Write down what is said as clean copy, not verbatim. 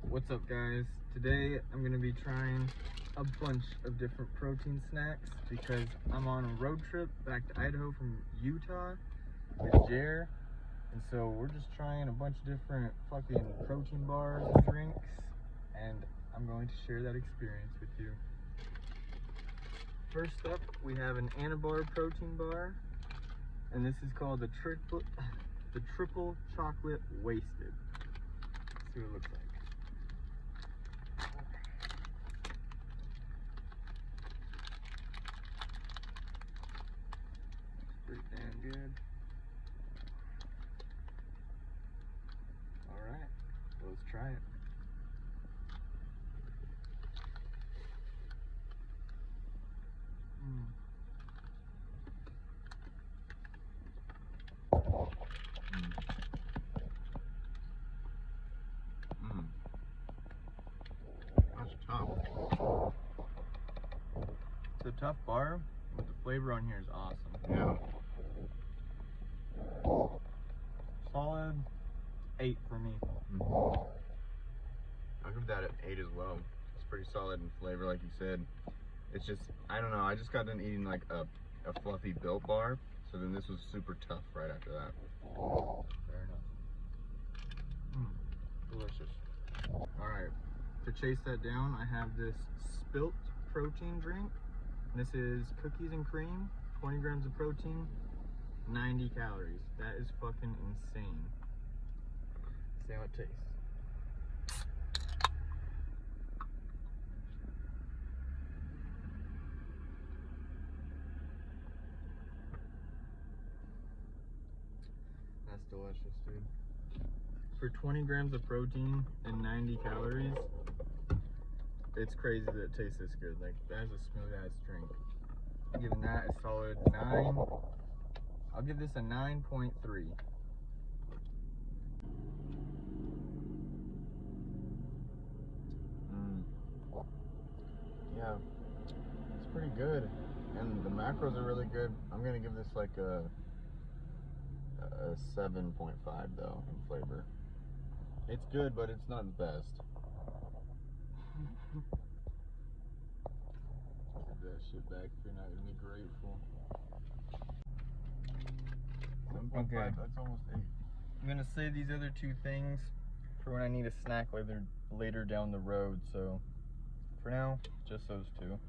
What's up, guys? Today I'm gonna be trying a bunch of different protein snacks because I'm on a road trip back to Idaho from Utah with Jer, and so we're just trying a bunch of different fucking protein bars and drinks, and I'm going to share that experience with you. First up, we have an Anabar protein bar, and this is called the triple chocolate wasted. Let's see what it looks like. Pretty damn good. All right, let's try it. That's tough. It's a tough bar, but the flavor on here is awesome. Yeah. Solid 8 for me. I'll give that an 8 as well. It's pretty solid in flavor, like you said. It's just, I don't know, I just got done eating like a fluffy Built bar, so then this was super tough right after that. Fair enough. Delicious. All right, to chase that down, I have this Spilt protein drink. This is cookies and cream, 20 grams of protein, 90 calories. That is fucking insane. See how it tastes. That's delicious, dude. For 20 grams of protein and 90 calories, it's crazy that it tastes this good. Like, that is a smooth ass drink. I'm giving that a solid 9. I'll give this a 9.3. Yeah, it's pretty good. And the macros are really good. I'm gonna give this like a 7.5 though in flavor. It's good, but it's not the best. Give that shit back if you're not gonna be grateful. 7.5, Okay. that's almost 8. I'm gonna save these other two things for when I need a snack later down the road. So for now, just those two.